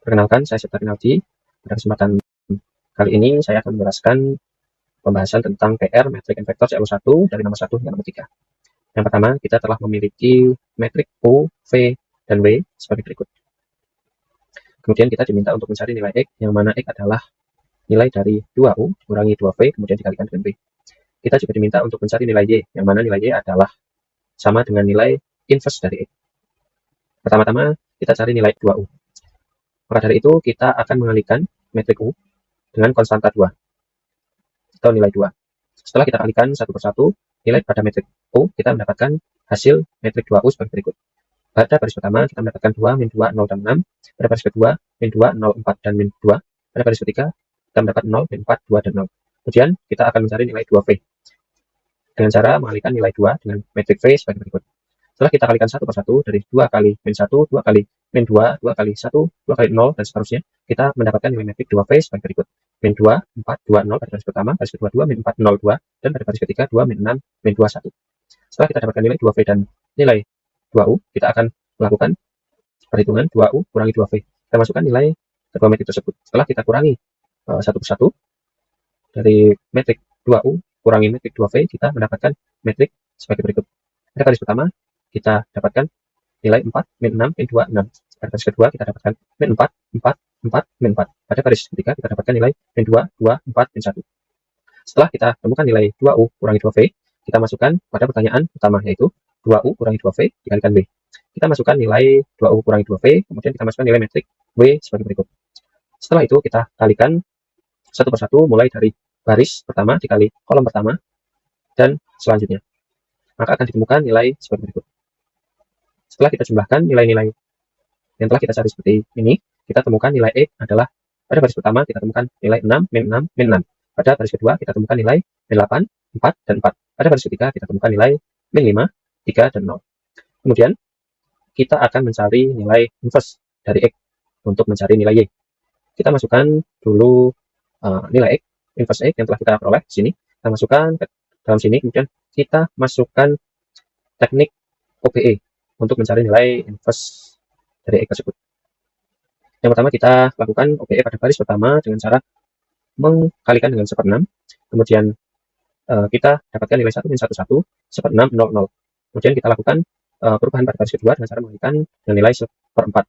Perkenalkan, saya Septa Rinaldi. Pada kesempatan kali ini, saya akan menjelaskan pembahasan tentang PR, metrik and vektor CL1 dari nomor 1 hingga nomor 3. Yang pertama, kita telah memiliki metrik U, V, dan W sebagai berikut. Kemudian kita diminta untuk mencari nilai X, yang mana X adalah nilai dari 2U kurangi 2V, kemudian dikalikan dengan V. Kita juga diminta untuk mencari nilai Y, yang mana nilai Y adalah sama dengan nilai inverse dari X. Pertama-tama, kita cari nilai 2U. Maka dari itu, kita akan mengalihkan metrik U dengan konstanta 2 atau nilai 2. Setelah kita kalikan satu persatu nilai pada metrik U, kita mendapatkan hasil metrik 2U sebagai berikut. Pada baris pertama, kita mendapatkan 2, min 2, 0, dan 6. Pada baris kedua, min 2, 0, 4, dan min 2. Pada baris ketiga, kita mendapat 0, min 4, 2, dan 0. Kemudian, kita akan mencari nilai 2V dengan cara mengalihkan nilai 2 dengan metrik V sebagai berikut. Setelah kita kalikan satu persatu dari 2 kali min 1, 2 kali min 2, 2 kali 1, 2 kali 0, dan seterusnya, kita mendapatkan nilai metrik 2V sebagai berikut. Min 2, 4, 2, 0 pada baris pertama, baris kedua 2, min 4, 0, 2, dan pada baris ketiga 2, min 6, min 2, 1. Setelah kita dapatkan nilai 2V dan nilai 2U, kita akan melakukan perhitungan 2U kurangi 2V. Kita masukkan nilai kedua metrik tersebut. Setelah kita kurangi satu persatu dari metrik 2U kurangi metrik 2V, kita mendapatkan metrik sebagai berikut. Pada baris pertama, kita dapatkan nilai 4, min 6, min 2, 6. Pada baris kedua, kita dapatkan min 4, 4, 4, min 4. Pada baris ketiga, kita dapatkan nilai min 2, 2, 4, min 1. Setelah kita temukan nilai 2U kurangi 2V, kita masukkan pada pertanyaan utama, yaitu 2U kurangi 2V dikalikan W. Kita masukkan nilai 2U kurangi 2V, kemudian kita masukkan nilai metrik W sebagai berikut. Setelah itu, kita kalikan satu persatu mulai dari baris pertama dikali kolom pertama, dan selanjutnya. Maka akan ditemukan nilai sebagai berikut. Setelah kita jumlahkan nilai-nilai yang telah kita cari seperti ini, kita temukan nilai X adalah pada baris pertama kita temukan nilai 6, min 6, min 6. Pada baris kedua kita temukan nilai min 8, 4, dan 4. Pada baris ketiga kita temukan nilai min 5, 3, dan 0. Kemudian kita akan mencari nilai inverse dari X untuk mencari nilai Y. Kita masukkan dulu nilai X, inverse X yang telah kita peroleh di sini. Kita masukkan ke dalam sini, kemudian kita masukkan teknik OBE untuk mencari nilai inverse dari X tersebut. Yang pertama kita lakukan OBE pada baris pertama dengan cara mengkalikan dengan 1/6. Kemudian kita dapatkan nilai 1 min 1, 1, 1/6, 0, 0. Kemudian kita lakukan perubahan pada baris kedua dengan cara mengalihkan dengan nilai 1/4.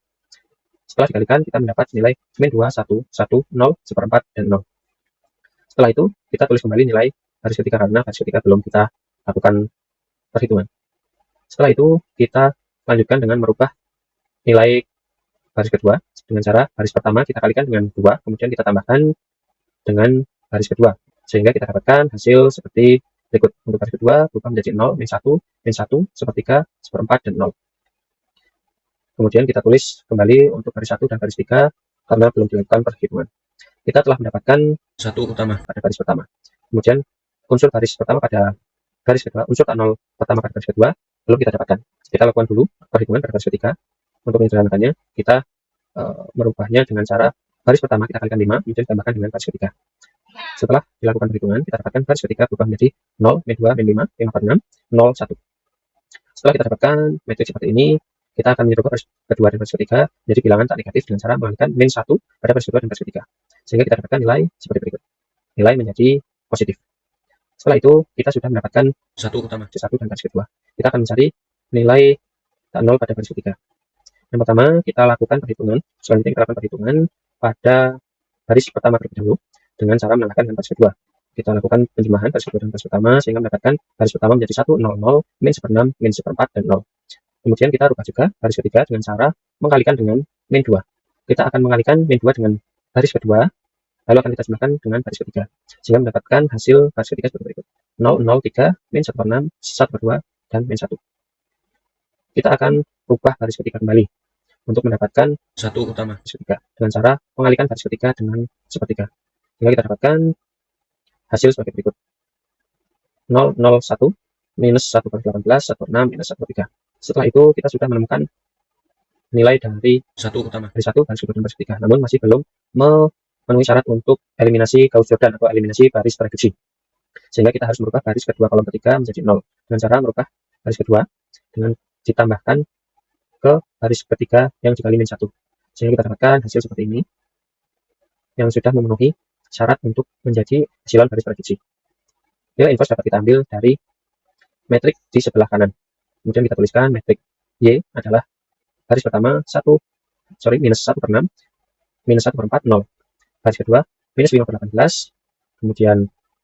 Setelah dikalikan, kita mendapat nilai min 2, 1, 1, 0, 1/4, dan 0. Setelah itu, kita tulis kembali nilai baris ketiga karena baris ketiga belum kita lakukan perhitungan. Setelah itu, kita lanjutkan dengan merubah nilai baris kedua dengan cara baris pertama kita kalikan dengan 2, kemudian kita tambahkan dengan baris kedua, sehingga kita dapatkan hasil seperti berikut. Untuk baris kedua berubah menjadi 0, min 1, min 1, 1/3, 1/4, dan 0. Kemudian kita tulis kembali untuk baris 1 dan baris 3 karena belum dilakukan perhitungan. Kita telah mendapatkan satu utama pada baris pertama. Kemudian unsur baris pertama pada baris kedua, unsur tak 0 pertama pada baris kedua belum kita dapatkan. Kita lakukan dulu perhitungan pada baris ketiga. Untuk menyederhanakannya, kita merubahnya dengan cara baris pertama kita kalikan 5, kemudian ditambahkan dengan baris ketiga. Setelah dilakukan perhitungan, kita dapatkan baris ketiga berubah menjadi 0, min 2, min 5, min 4, 6, 0, 1. Setelah kita dapatkan metrik seperti ini, kita akan merubah baris kedua dan baris ketiga menjadi bilangan tak negatif dengan cara mengalihkan min 1 pada baris kedua dan baris ketiga. Sehingga kita dapatkan nilai seperti berikut. Nilai menjadi positif. Setelah itu, kita sudah mendapatkan satu utama, baris 1 dan baris kedua. Kita akan mencari nilai tak 0 pada baris ketiga. Yang pertama, kita lakukan perhitungan. Selanjutnya kita lakukan perhitungan pada baris pertama terlebih dahulu dengan cara menambahkan dengan baris kedua. Kita lakukan penjemahan baris kedua dan baris pertama sehingga mendapatkan baris pertama menjadi 1, 0, 0, min 1/6, min 1/4, dan 0. Kemudian kita rubah juga baris ketiga dengan cara mengkalikan dengan min 2. Kita akan mengkalikan min 2 dengan baris kedua, lalu akan kita jumlahkan dengan baris ketiga, sehingga mendapatkan hasil baris ketiga seperti berikut. 0, 0, 3, min 1/6, 1/2, dan min 1. Kita akan rubah baris ketiga kembali untuk mendapatkan satu utama baris ketiga dengan cara mengalihkan baris ketiga dengan sepertiga, sehingga kita dapatkan hasil sebagai berikut. 0, 0, 1, minus 1/18, 1/6, minus 1/3. Setelah itu kita sudah menemukan nilai dari satu utama, baris 1, baris kedua, dan baris ketiga, namun masih belum memenuhi syarat untuk eliminasi Gauss-Jordan atau eliminasi baris reduksi, sehingga kita harus merubah baris kedua kolom ketiga menjadi 0 dengan cara merubah baris kedua dengan ditambahkan ke baris ketiga yang dikali min 1. sehingga kita dapatkan hasil seperti ini yang sudah memenuhi syarat untuk menjadi echelon baris prediksi. Nilai inverse dapat kita ambil dari metrik di sebelah kanan. Kemudian kita tuliskan metrik Y adalah baris pertama minus 1 per 6, minus 1 per 4, 0. Baris kedua, minus 5 per 18, kemudian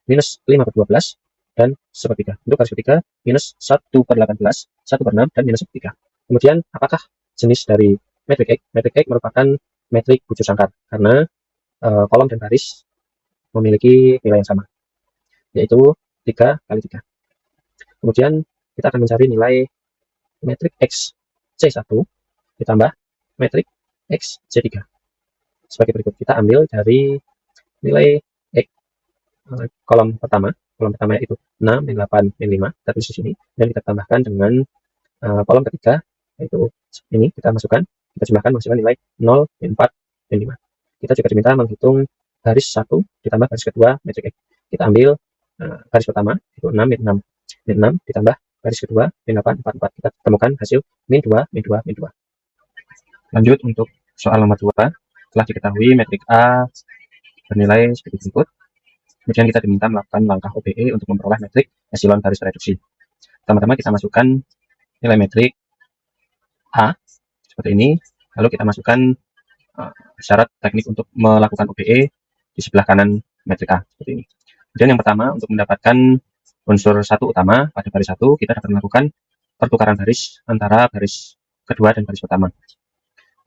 minus 5 per 12, dan sepertiga. Untuk baris ketiga, minus 1 per 18, 1 per 6, dan minus sepertiga. Kemudian, apakah jenis dari metrik X? Metrik X merupakan metrik bujur sangkar, karena kolom dan baris memiliki nilai yang sama, yaitu 3 kali 3. Kemudian, kita akan mencari nilai metrik X C1 ditambah metrik X C3. Sebagai berikut, kita ambil dari nilai X kolom pertama yaitu 6, min 8, min 5, kita tulis di sini, dan kita tambahkan dengan kolom ketiga, yaitu ini, kita jumlahkan menghasilkan nilai 0, min 4, min 5. Kita juga diminta menghitung baris 1 ditambah baris kedua metrik X. Kita ambil baris pertama, yaitu 6, min 6, min 6, ditambah baris kedua, min 8, 4, 4. Kita temukan hasil min 2, min 2, min 2. Lanjut untuk soal nomor 2, telah diketahui metrik A bernilai seperti berikut. Kemudian kita diminta melakukan langkah OBE untuk memperoleh metrik echelon baris reduksi. Pertama-tama kita masukkan nilai metrik A seperti ini, lalu kita masukkan syarat teknik untuk melakukan OBE di sebelah kanan metrik A seperti ini. Kemudian yang pertama, untuk mendapatkan unsur 1 utama pada baris 1, kita dapat melakukan pertukaran baris antara baris kedua dan baris pertama.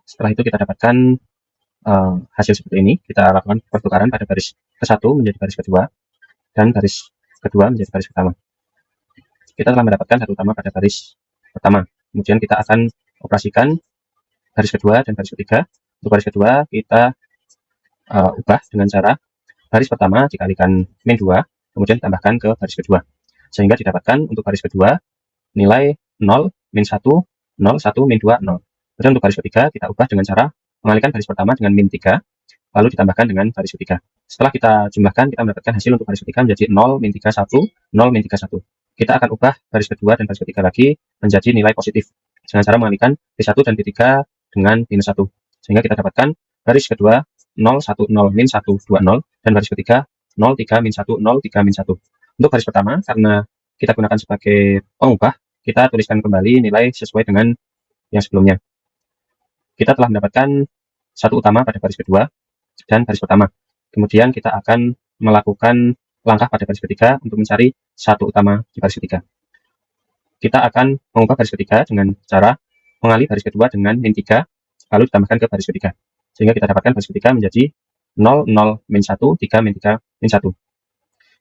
Setelah itu kita dapatkan hasil seperti ini. Kita lakukan pertukaran pada baris ke-1 menjadi baris kedua, dan baris kedua menjadi baris pertama. Kita telah mendapatkan 1 utama pada baris pertama. Kemudian kita akan operasikan baris kedua dan baris ketiga. Untuk baris kedua, kita ubah dengan cara baris pertama dikalikan min 2, kemudian ditambahkan ke baris kedua. Sehingga didapatkan untuk baris kedua, nilai 0, min 1, 0, 1, min 2, 0. Kemudian untuk baris ketiga, kita ubah dengan cara mengalihkan baris pertama dengan min 3, lalu ditambahkan dengan baris ketiga. Setelah kita jumlahkan, kita mendapatkan hasil untuk baris ketiga menjadi 0, min 3, 1, 0, min 3, 1. Kita akan ubah baris kedua dan baris ketiga lagi menjadi nilai positif, dengan cara mengalihkan P1 dan P3 dengan minus 1. Sehingga kita dapatkan baris kedua 0, 1, 0, min 1, 2, 0, dan baris ketiga 0, 3, min 1, 0, 3, min 1. Untuk baris pertama, karena kita gunakan sebagai pengubah, kita tuliskan kembali nilai sesuai dengan yang sebelumnya. Kita telah mendapatkan 1 utama pada baris kedua dan baris pertama. Kemudian kita akan melakukan langkah pada baris ketiga untuk mencari 1 utama di baris ketiga. Kita akan mengubah baris ketiga dengan cara mengalih baris kedua dengan min 3, lalu ditambahkan ke baris ketiga. Sehingga kita dapatkan baris ketiga menjadi 0, 0, min 1, 3, min 3, min 1.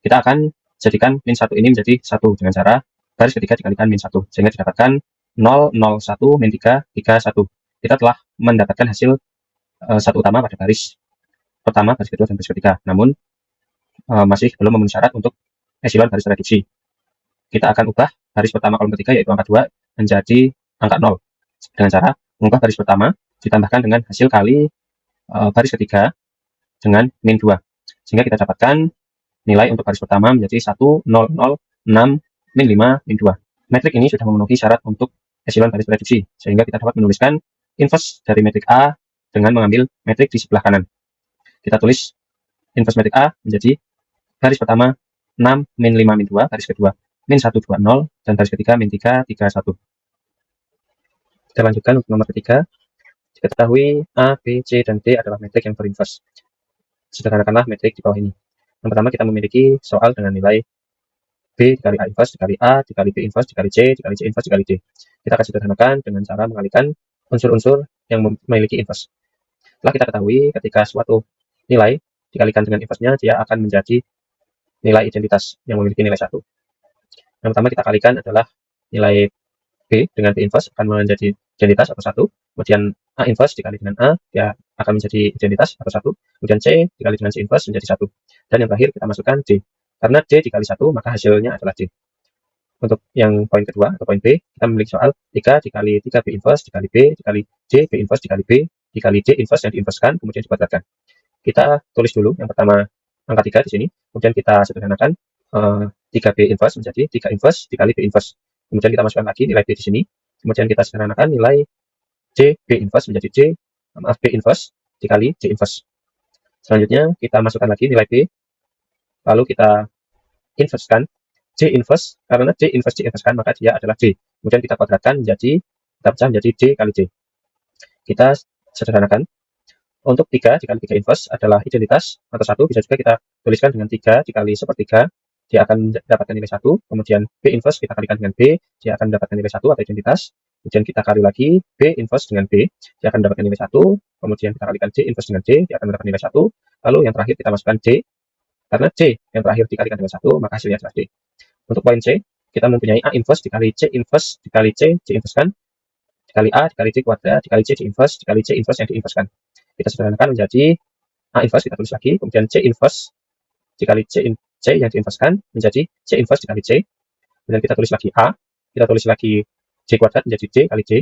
Kita akan jadikan min 1 ini menjadi 1 dengan cara baris ketiga dikalikan min 1. Sehingga didapatkan 0, 0, 1, min 3, 3, 1. Kita telah mendapatkan hasil 1 utama pada baris pertama, baris kedua, dan baris ketiga. Namun, masih belum memenuhi syarat untuk echelon baris reduksi. Kita akan ubah baris pertama kolom ketiga, yaitu angka 2, menjadi angka 0. Dengan cara mengubah baris pertama ditambahkan dengan hasil kali baris ketiga dengan min 2. Sehingga kita dapatkan nilai untuk baris pertama menjadi 1, 0, 0, 6, min 5, min 2. Metrik ini sudah memenuhi syarat untuk echelon baris reduksi, sehingga kita dapat menuliskan inverse dari metrik A dengan mengambil metrik di sebelah kanan. Kita tulis inverse metrik A menjadi baris pertama 6, min 5, min 2, baris kedua min 1, 2, 0, dan baris ketiga min 3, 3, 1. Kita lanjutkan untuk nomor ketiga. Diketahui A, B, C, dan D adalah metrik yang berinverse. Sederhanakanlah metrik di bawah ini. Yang pertama, kita memiliki soal dengan nilai B dikali A inverse, dikali A, dikali B inverse, dikali C inverse, dikali D. Kita akan sederhanakan dengan cara mengalihkan unsur-unsur yang memiliki inverse. Setelah kita ketahui ketika suatu nilai dikalikan dengan inverse-nya, dia akan menjadi nilai identitas yang memiliki nilai 1. Yang pertama kita kalikan adalah nilai B dengan B inverse akan menjadi identitas atau 1. Kemudian A inverse dikali dengan A, dia akan menjadi identitas atau 1. Kemudian C dikali dengan C inverse menjadi 1. Dan yang terakhir kita masukkan D. Karena D dikali 1, maka hasilnya adalah D. Untuk yang poin kedua atau poin B, kita memiliki soal 3 dikali 3 B inverse dikali B dikali D B inverse dikali B dikali D inverse yang diinversekan kemudian dikuadratkan. Kita tulis dulu yang pertama angka 3 di sini, kemudian kita sederhanakan 3B inverse menjadi 3 inverse dikali B inverse. Kemudian kita masukkan lagi nilai B di sini, kemudian kita sederhanakan nilai D B inverse menjadi D maaf B inverse dikali C inverse. Selanjutnya kita masukkan lagi nilai B, lalu kita inversekan C inverse, karena C inverse kan maka dia adalah D. Kemudian kita kuadratkan menjadi, kita pecah menjadi D kali C. Kita sederhanakan. Untuk 3 dikali 3 inverse adalah identitas atau 1, bisa juga kita tuliskan dengan 3 dikali sepertiga, dia akan mendapatkan nilai 1. Kemudian B inverse kita kalikan dengan B, dia akan mendapatkan nilai 1 atau identitas. Kemudian kita kali lagi B inverse dengan B, dia akan mendapatkan nilai 1. Kemudian kita kalikan C inverse dengan D, dia akan mendapatkan nilai 1. Lalu yang terakhir kita masukkan D, karena C yang terakhir dikalikan dengan 1, maka hasilnya adalah D. Untuk poin C, kita mempunyai A inverse dikali C inverse dikali C inverse kan, dikali A dikali C kuadrat dikali C inverse dikali C inverse yang diinverse kan. Kita sederhanakan menjadi A inverse, kita tulis lagi, kemudian C inverse dikali C yang diinverskan menjadi C inverse dikali C. Kemudian kita tulis lagi A, kita tulis lagi C kuadrat menjadi C kali C.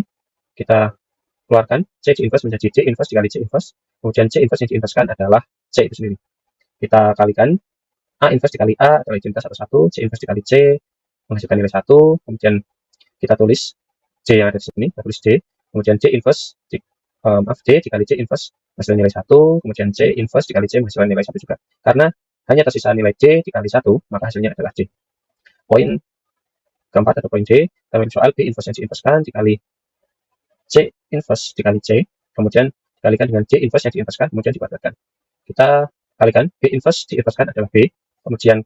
Kita keluarkan C inverse menjadi C inverse dikali C inverse. Kemudian C inverse yang diinverskan adalah C itu sendiri. Kita kalikan A inverse dikali A adalah identitas satu, C inverse dikali C menghasilkan nilai 1. Kemudian kita tulis C yang ada di sini, kita tulis D. Kemudian C inverse D dikali C inverse menghasilkan nilai 1, kemudian C inverse dikali C menghasilkan nilai 1 juga. Karena hanya tersisa nilai C dikali 1, maka hasilnya adalah D. Poin keempat atau poin D, kita soal B inverse yang diinverskan dikali C inverse dikali C, kemudian dikalikan dengan C inverse yang diinverskan, kemudian dikuadratkan. Kita kalikan B inverse diinverskan adalah B, kemudian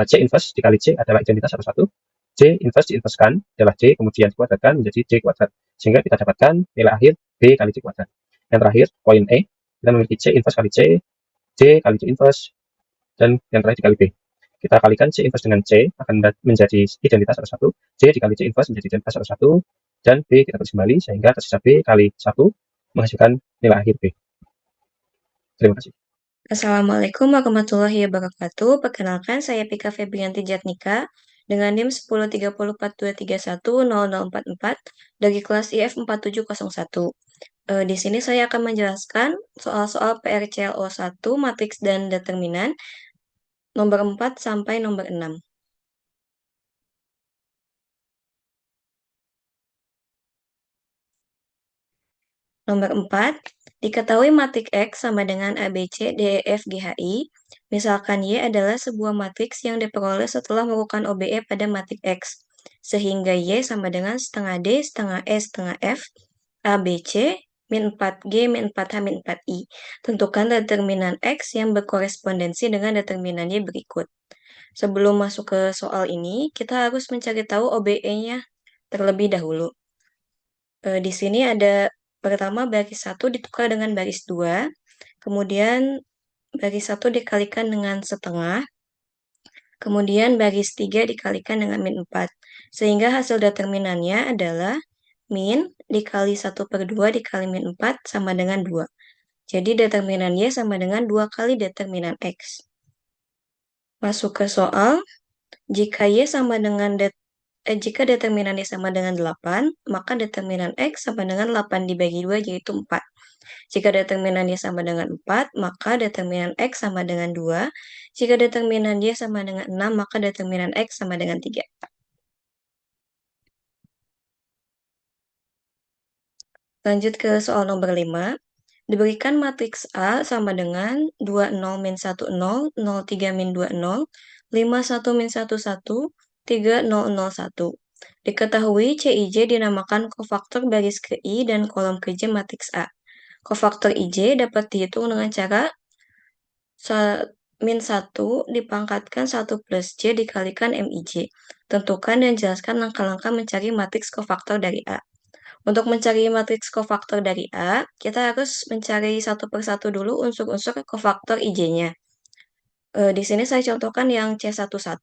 C inverse dikali C adalah identitas satu-satu, C inverse diinverskan adalah D, kemudian dikuadratkan menjadi D kuadrat, sehingga kita dapatkan nilai akhir B kali D kuadrat. Yang terakhir, poin E, kita memiliki C inverse kali C, D kali C inverse, dan yang terakhir dikali B. Kita kalikan C inverse dengan C, akan menjadi identitas satu-satu, C dikali C inverse menjadi identitas satu-satu, dan B kita tulis kembali, sehingga tersisa B kali 1 menghasilkan nilai akhir B. Terima kasih. Assalamualaikum warahmatullahi wabarakatuh. Perkenalkan, saya Pika Febrianti Jatnika dengan NIM 103042310044 dari kelas IF 4701. Di sini saya akan menjelaskan soal-soal PRCLO 1, matriks dan determinan, nomor 4 sampai nomor 6. Nomor 4, diketahui matriks X sama dengan ABC, DEF, GHI. Misalkan Y adalah sebuah matriks yang diperoleh setelah melakukan OBE pada matriks X, sehingga Y sama dengan setengah D, setengah E, setengah F, ABC, min 4G, min 4H, min 4I. Tentukan determinan X yang berkorespondensi dengan determinan Y berikut. Sebelum masuk ke soal ini, kita harus mencari tahu OBE-nya terlebih dahulu. Di sini ada pertama baris 1 ditukar dengan baris 2, kemudian baris 1 dikalikan dengan setengah, kemudian baris 3 dikalikan dengan min 4, sehingga hasil determinannya adalah min dikali 1/2 dikali min 4 sama dengan 2. Jadi determinan Y sama dengan 2 kali determinan X. Masuk ke soal, jika Y sama dengan jika determinan Y sama dengan 8, maka determinan X sama dengan 8 dibagi 2 yaitu 4. Jika determinan Y sama dengan 4, maka determinan X sama dengan 2. Jika determinan Y sama dengan 6, maka determinan X sama dengan 3. Lanjut ke soal nomor 5. Diberikan matriks A sama dengan 20 min 10, 03 min 20, 51 min 11, 3001. Diketahui CIJ dinamakan kofaktor baris ke I dan kolom ke J matriks A. Kofaktor IJ dapat dihitung dengan cara min 1 dipangkatkan 1 plus J dikalikan MIJ. Tentukan dan jelaskan langkah-langkah mencari matriks kofaktor dari A. Untuk mencari matriks kofaktor dari A, kita harus mencari satu persatu dulu unsur-unsur kofaktor IJ-nya. Di sini saya contohkan yang C11.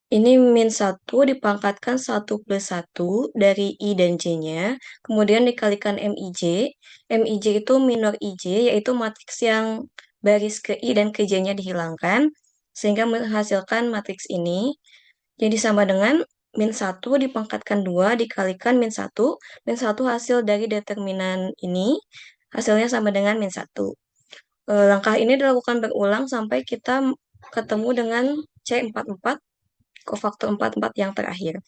Ini min 1 dipangkatkan 1 plus 1 dari I dan J-nya, kemudian dikalikan MIJ. MIJ itu minor IJ, yaitu matriks yang baris ke I dan ke J-nya dihilangkan, sehingga menghasilkan matriks ini. Jadi sama dengan min 1 dipangkatkan 2 dikalikan min 1. Min 1 hasil dari determinan ini, hasilnya sama dengan min 1. Langkah ini dilakukan berulang sampai kita ketemu dengan C44, kofaktor 44 yang terakhir.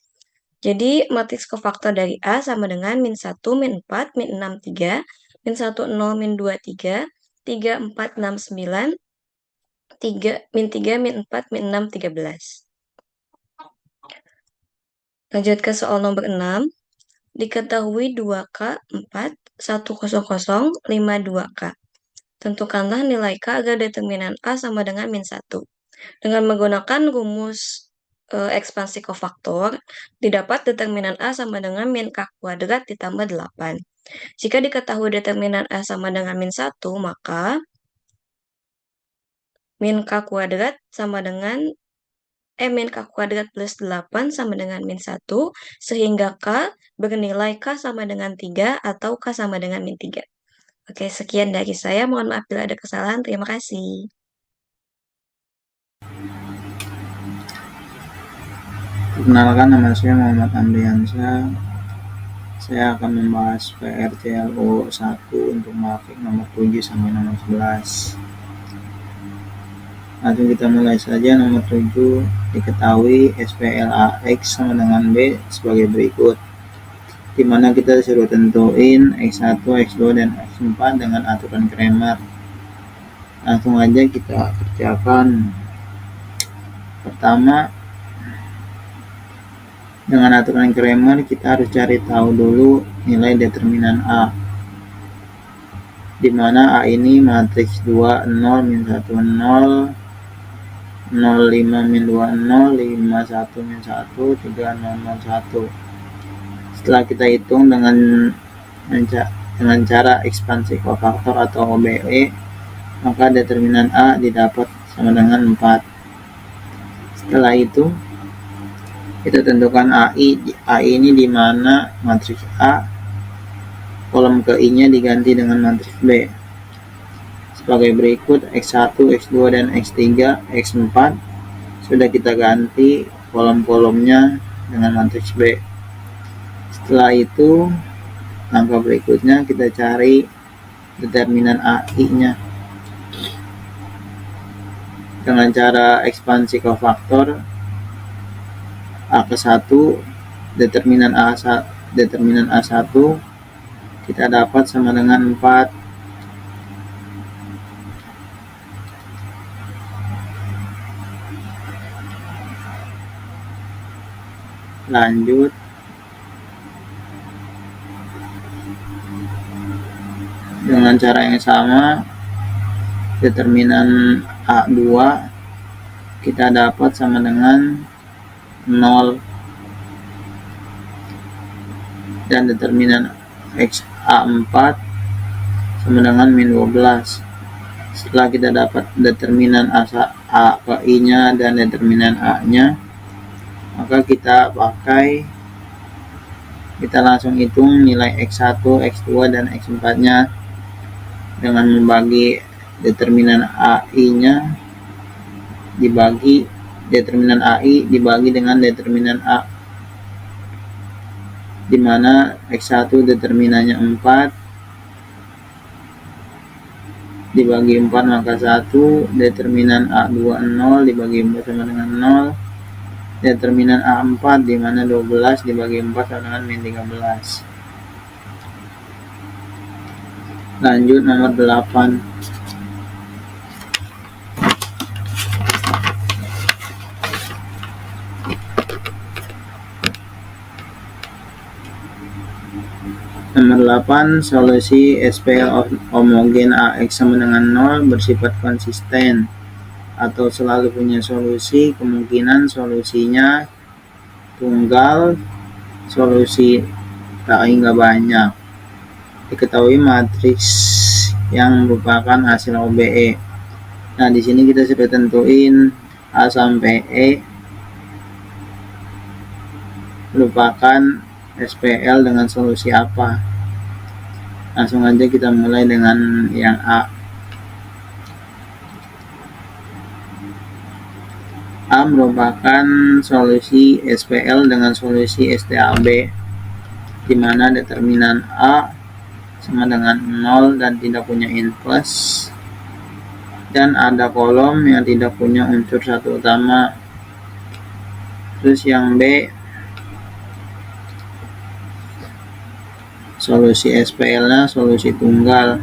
Jadi, matriks kofaktor dari A sama dengan min 1, min 4, min 6, 3, min 1, 0, min 2, 3, 3, 4, 6, 9, 3, min 3, min 4, min 6, 13. Lanjut ke soal nomor 6. Diketahui 2K, 4, 100, 52K. Tentukanlah nilai K agar determinan A sama dengan min 1. Dengan menggunakan rumus ekspansi kofaktor, didapat determinan A sama dengan min K kuadrat ditambah 8. Jika diketahui determinan A sama dengan min 1, maka min K kuadrat sama dengan min K kuadrat plus 8 sama dengan min 1, sehingga K bernilai K sama dengan 3 atau K sama dengan min 3. Oke, sekian dari saya. Mohon maaf bila ada kesalahan. Terima kasih. Perkenalkan, nama saya Muhammad Andriansyah. Saya akan membahas PR CLO 1 untuk matrix nomor 7 sampai nomor 11. Langsung kita mulai saja. Nomor 7, diketahui SPL AX sama dengan B sebagai berikut, di mana kita disuruh tentuin X1, X2, dan X4 dengan aturan Cramer. Langsung aja kita kerjakan. Pertama, dengan aturan Cramer kita harus cari tahu dulu nilai determinan A, di mana A ini matriks 2, 0, min 1, 0, 0, 5, min 2, 0, 5, 1, min 1, 3, 0, 0, 1. Setelah kita hitung dengan cara ekspansi kofaktor atau OBE, maka determinan A didapat sama dengan 4. Setelah itu kita tentukan AI. AI ini di mana matriks A kolom ke I-nya diganti dengan matriks B sebagai berikut. X1, X2, dan X3, X4 sudah kita ganti kolom-kolomnya dengan matriks B. Setelah itu, langkah berikutnya kita cari determinan AI-nya dengan cara ekspansi kofaktor. A ke 1, determinan A1 kita dapat sama dengan 4. Lanjut, dengan cara yang sama, determinan A2 kita dapat sama dengan 0, dan determinan A4 sama dengan min 12. Setelah kita dapat determinan A ke I-nya dan determinan A-nya, maka kita langsung hitung nilai X1, X2, dan X4-nya dengan membagi determinan AI-nya dibagi determinan AI dibagi dengan determinan A, di mana X1 determinannya 4 dibagi 4 maka 1, determinan A2 0 dibagi 4 sama dengan 0, determinan A4 di mana 12 dibagi 4 sama dengan min 13. Lanjut nomor 8. Nomor 8, solusi SPL homogen AX sama dengan 0 bersifat konsisten atau selalu punya solusi. Kemungkinan solusinya tunggal, solusi KI nggak banyak. Diketahui matriks yang merupakan hasil OBE. Nah, di sini kita sudah tentuin A sampai E merupakan SPL dengan solusi apa. Langsung aja kita mulai dengan yang A. A merupakan solusi SPL dengan solusi STAB, di mana determinan A sama dengan 0 dan tidak punya inverse, dan ada kolom yang tidak punya unsur satu utama. Terus yang B solusi SPL-nya solusi tunggal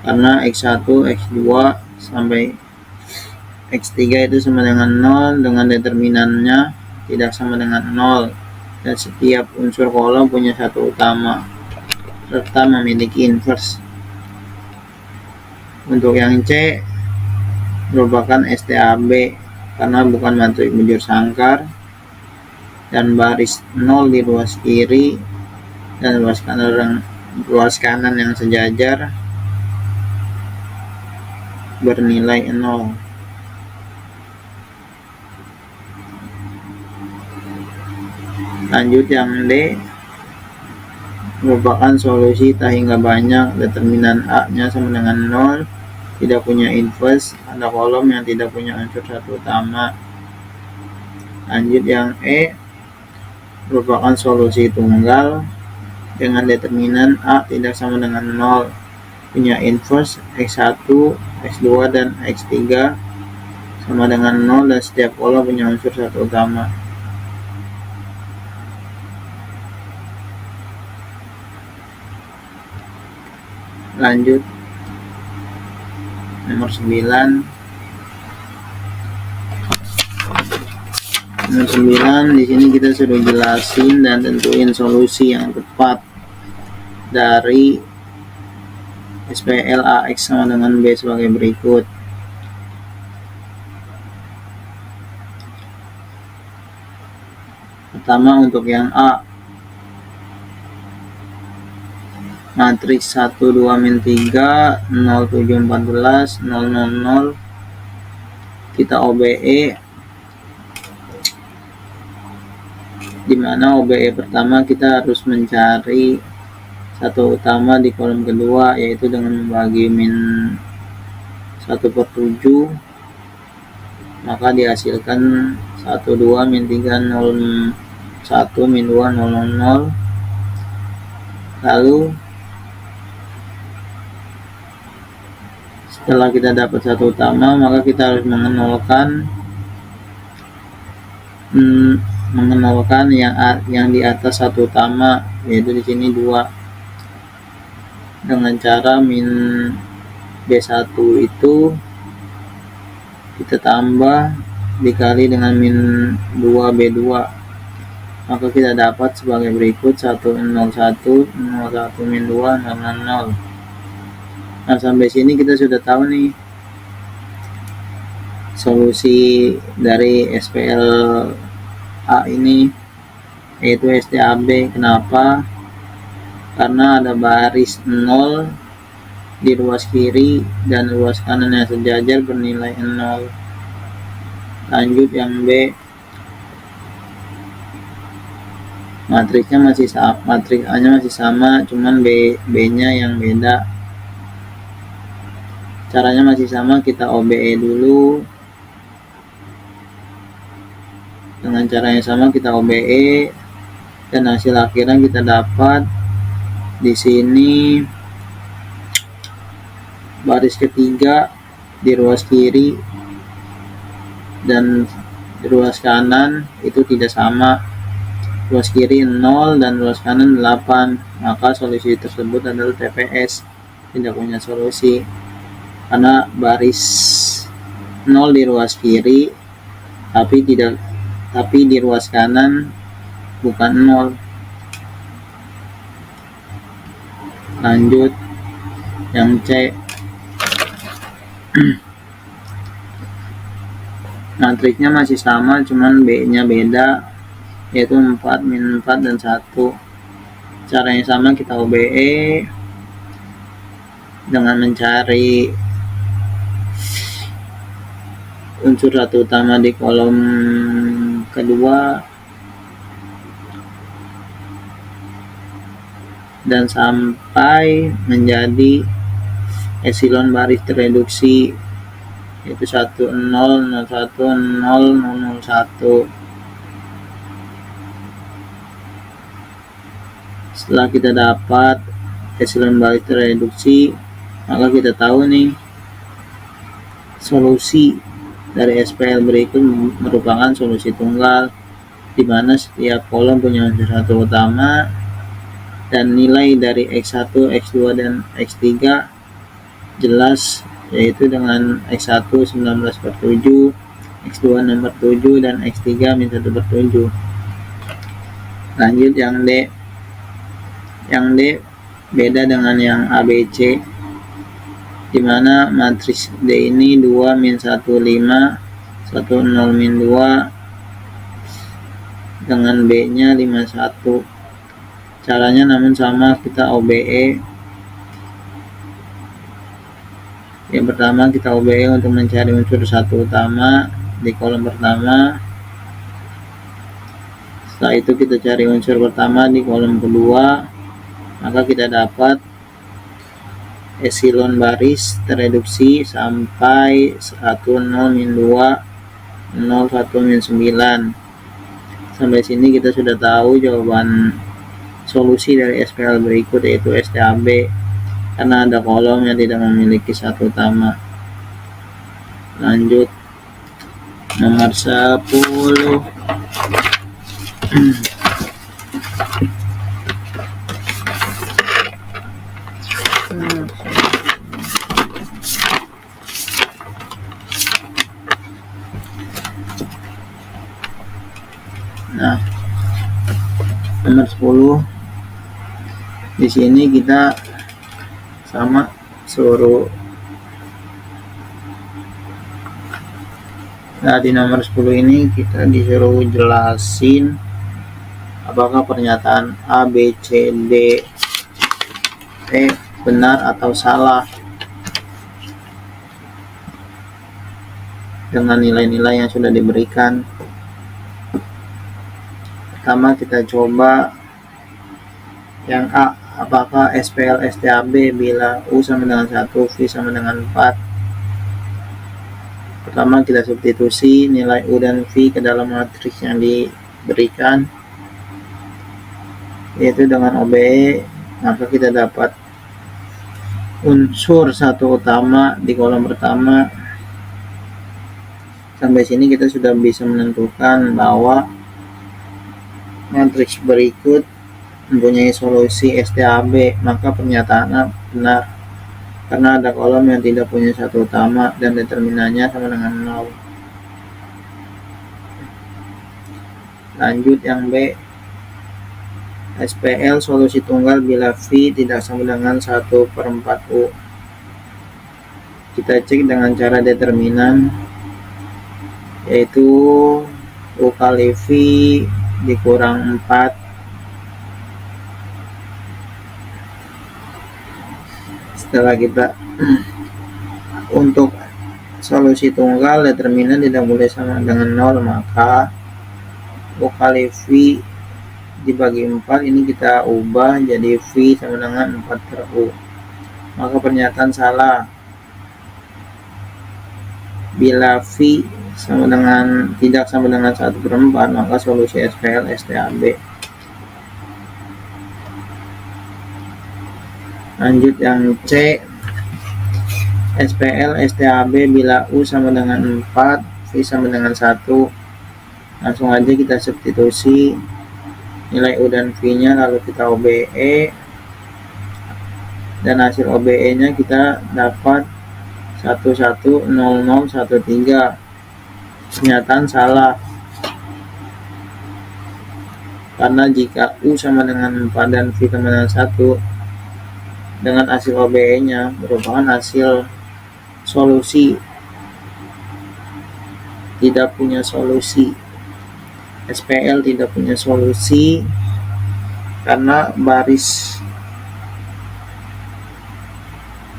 karena X1, X2 sampai X3 itu sama dengan 0 dengan determinannya tidak sama dengan 0 dan setiap unsur kolom punya satu utama serta memiliki inverse. Untuk yang C merupakan STAB karena bukan matrik bujur sangkar dan baris 0 di ruas kiri dan ruas kanan yang sejajar bernilai 0. Lanjut yang D merupakan solusi tak hingga banyak, determinan A-nya sama dengan 0, tidak punya inverse, ada kolom yang tidak punya unsur satu utama. Lanjut yang E merupakan solusi tunggal dengan determinan A tidak sama dengan 0, punya inverse X1, X2 dan X3 sama dengan 0 dan setiap kolom punya unsur satu utama. Lanjut nomor 9. Nomor 9 di sini kita sudah jelasin dan tentuin solusi yang tepat dari SPL AX sama dengan B sebagai berikut. Pertama untuk yang A, matriks 1, 2, min 3, 0, 7, 14, 0, 0, 0, kita OBE, dimana OBE pertama kita harus mencari satu utama di kolom kedua, yaitu dengan membagi min 1/7, maka dihasilkan 1, 2, min 3, 0, 1, min 2, 0, 0, 0. Lalu setelah kita dapat satu utama, maka kita harus mengenolkan yang di atas satu utama, yaitu di sini 2, dengan cara min B1 itu kita tambah dikali dengan min 2 B2, maka kita dapat sebagai berikut 1, 0, 1, 0, 1, min 2, 0, 0, 0. Nah, sampai sini kita sudah tahu nih solusi dari SPL A ini, yaitu STAB. Kenapa? Karena ada baris 0 di ruas kiri dan ruas kanan yang sejajar bernilai 0. Lanjut yang B, matriksnya masih sama, matriks A-nya masih sama, cuman B-nya yang beda. Caranya masih sama, kita OBE dulu. Dengan cara yang sama kita OBE dan hasil akhirnya kita dapat di sini baris ketiga di ruas kiri dan di ruas kanan itu tidak sama. Ruas kiri 0 dan ruas kanan 8, maka solusi tersebut adalah TPS, tidak punya solusi karena baris 0 di ruas kiri tapi di ruas kanan bukan 0. Lanjut yang C, matriksnya masih sama, cuman B-nya beda, yaitu 4, min 4 dan 1. Caranya sama, kita OBE dengan mencari unsur satu utama di kolom kedua dan sampai menjadi epsilon baris tereduksi, yaitu 1, 0, 0, 1, 0, 0, 1. Setelah kita dapat epsilon baris tereduksi, maka kita tahu nih solusi dari SPL berikut merupakan solusi tunggal, di mana setiap kolom punya unsur satu utama dan nilai dari X1, X2, dan X3 jelas, yaitu dengan X1 19/7, X2 6/7, dan X3 -1/7. Lanjut yang D. Yang D beda dengan yang ABC, di mana matriks D ini 2 - 1 5, 1 0 - 2, dengan B-nya 5 1. Caranya namun sama, kita OBE. Yang pertama kita OBE untuk mencari unsur satu utama di kolom pertama. Setelah itu kita cari unsur pertama di kolom kedua, maka kita dapat epsilon baris tereduksi sampai 1 0 - 2, 0 1 - 9. Sampai sini kita sudah tahu jawaban solusi dari SPL berikut, yaitu STAB, karena ada kolom yang tidak memiliki satu utama. Lanjut nomor 10. Nah, nomor 10 di sini kita sama suruh. Nah, di nomor 10 ini kita disuruh jelasin apakah pernyataan A, B, C, D, E benar atau salah dengan nilai-nilai yang sudah diberikan. Pertama kita coba yang A, apakah SPL STAB bila U sama dengan 1, V sama dengan 4. Pertama kita substitusi nilai U dan V ke dalam matriks yang diberikan, yaitu dengan OBE, maka kita dapat unsur satu utama di kolom pertama. Sampai sini kita sudah bisa menentukan bahwa matriks berikut mempunyai solusi STAB, maka pernyataannya benar karena ada kolom yang tidak punya satu utama dan determinannya sama dengan 0. Lanjut yang B. SPL solusi tunggal bila V tidak sama dengan 1/4 U. Kita cek dengan cara determinan, yaitu U kali V dikurang 4. Setelah kita untuk solusi tunggal determinan tidak boleh sama dengan 0, maka U kali V dibagi 4 ini kita ubah jadi V sama dengan 4/U. Maka pernyataan salah. Bila V tidak sama dengan 1/4, maka solusi SPL STAB. Lanjut yang C. SPL STAB bila U sama dengan 4, V sama dengan 1. Langsung aja kita substitusi nilai U dan V nya, lalu kita OBE, dan hasil OBE nya kita dapat 110013. Pernyataan salah, karena jika U sama dengan 4 dan V sama dengan 1, dengan hasil OBE nya merupakan hasil solusi, tidak punya solusi. SPL tidak punya solusi karena baris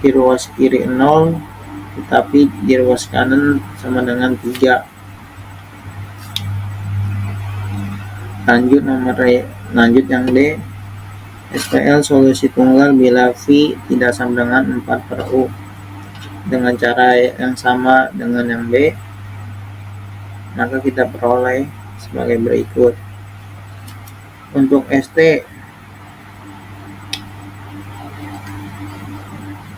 di ruas kiri 0, tetapi di ruas kanan sama dengan 3. Lanjut yang D. SPL solusi tunggal bila V tidak sama dengan 4/U. Dengan cara yang sama dengan yang B, maka kita peroleh sebagai berikut. Untuk ST,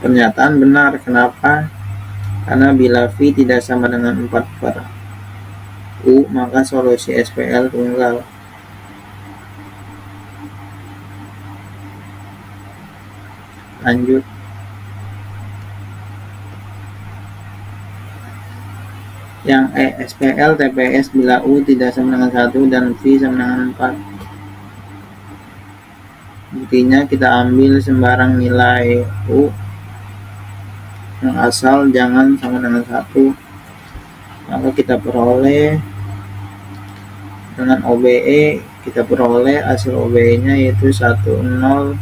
pernyataan benar. Kenapa? Karena bila V tidak sama dengan 4/U, maka solusi SPL tunggal. Lanjut. Yang SPL TPS bila U tidak sama dengan 1 dan V sama dengan 4. Buktinya kita ambil sembarang nilai U yang asal jangan sama dengan 1, maka kita peroleh dengan OBE, kita peroleh hasil OBE nya yaitu 100101.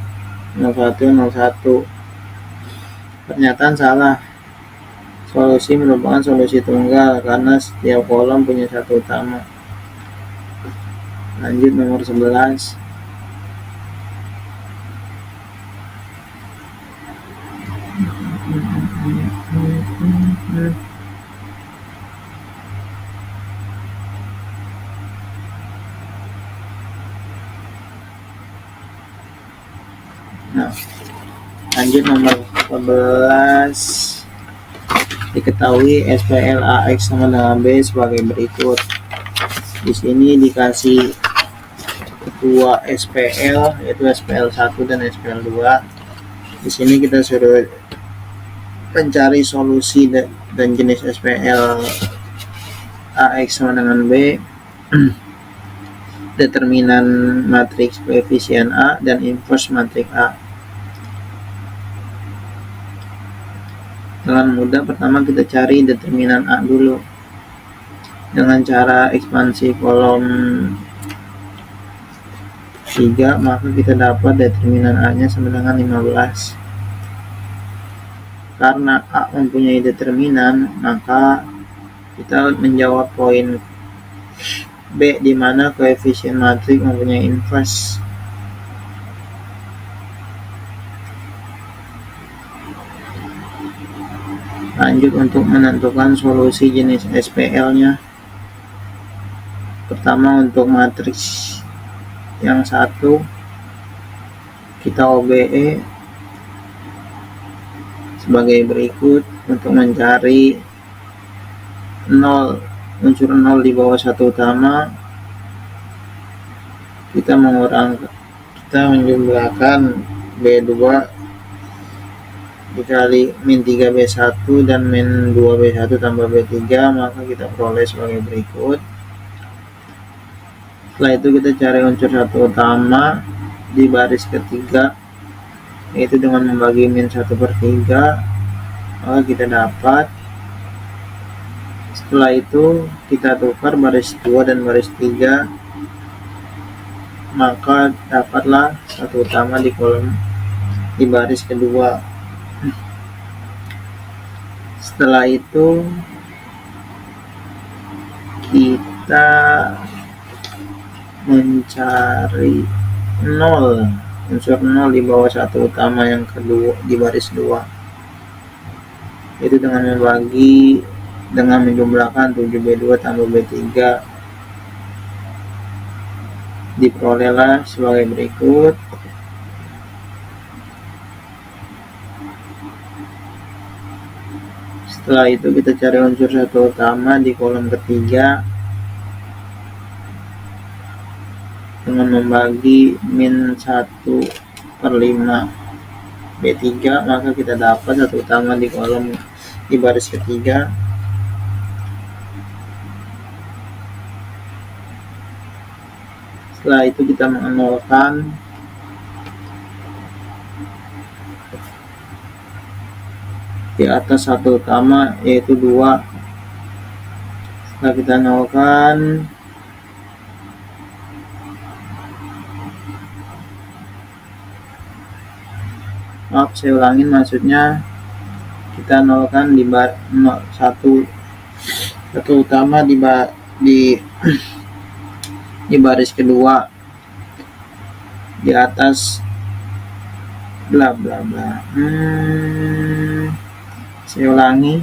Pernyataan salah. Solusi merupakan solusi tunggal karena setiap kolom punya satu utama. Lanjut nomor 11. Nah, lanjut nomor 11. Diketahui SPL AX sama dengan B sebagai berikut. Di sini dikasih dua SPL, yaitu SPL 1 dan SPL 2. Di sini kita suruh mencari solusi dan jenis SPL AX sama dengan B, determinan matriks koefisien A dan inverse matriks A. Dengan mudah, pertama kita cari determinan A dulu. Dengan cara ekspansi kolom 3, maka kita dapat determinan A-nya sama dengan 15. Karena A mempunyai determinan, maka kita menjawab poin B di mana koefisien matriks mempunyai inverse. Lanjut untuk menentukan solusi jenis SPL-nya. Pertama untuk matriks yang 1 kita OBE sebagai berikut. Untuk mencari 0, unsur 0 di bawah satu utama, kita menjumlahkan B2 dikali min 3B1 dan min 2B1 tambah B3, maka kita peroleh sebagai berikut. Setelah itu kita cari unsur satu utama di baris ketiga, yaitu dengan membagi min 1/3, maka kita dapat. Setelah itu kita tukar baris 2 dan baris 3, maka dapatlah satu utama di kolom di baris kedua. Setelah itu kita mencari 0, unsur 0 di bawah satu utama yang kedua di baris 2, itu dengan menjumlahkan 7B2 tambah B3, diperolehlah sebagai berikut. Setelah itu kita cari unsur satu utama di kolom ketiga dengan membagi min 1/5 B3, maka kita dapat satu utama di kolom di baris ketiga. Setelah itu kita menolkan di atas satu utama yaitu 2. Setelah kita nolkan, maaf saya ulangin, maksudnya kita nolkan di satu utama di baris kedua di atas bla bla bla. Saya ulangi,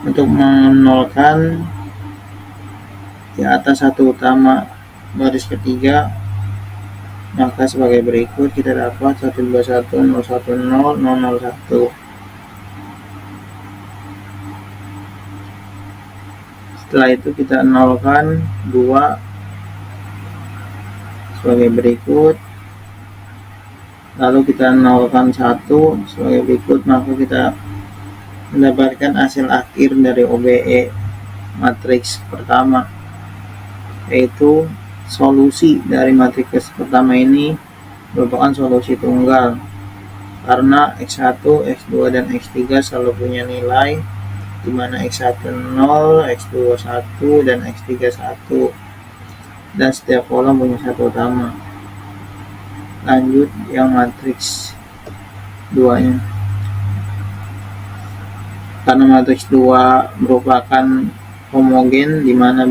untuk menolkan di atas satu utama baris ketiga, maka sebagai berikut kita dapat 121.010.001. Setelah itu kita nolkan 2 sebagai berikut. lalu kita nolkan 1 sebagai berikut, maka kita mendapatkan hasil akhir dari OBE matriks pertama, yaitu solusi dari matriks pertama ini merupakan solusi tunggal karena X1, X2, dan X3 selalu punya nilai di mana X1 0, X2 1, dan X3 1, dan setiap kolom punya satu utama. Lanjut yang matriks 2 nya, karena matriks 2 merupakan homogen di mana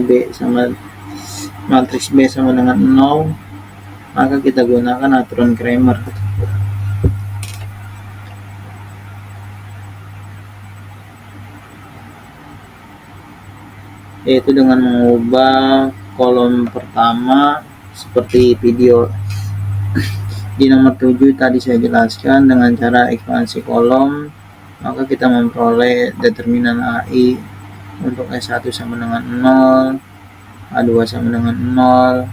matriks B sama dengan 0, maka kita gunakan aturan Cramer, yaitu dengan mengubah kolom pertama seperti video di nomor 7 tadi saya jelaskan dengan cara ekspansi kolom, maka kita memperoleh determinan AI untuk S1 sama dengan 0, A2 sama dengan 0,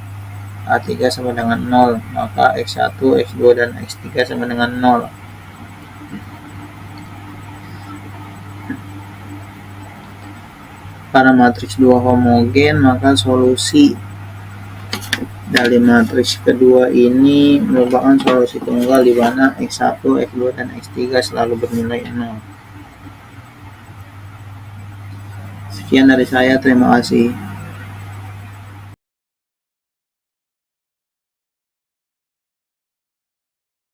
A3 sama dengan 0, maka X1, X2, dan X3 sama dengan 0. Karena matriks 2 homogen, maka solusi dari matriks kedua ini merupakan solusi tunggal di mana X1, X2, dan X3 selalu bernilai 0. Sekian dari saya, terima kasih.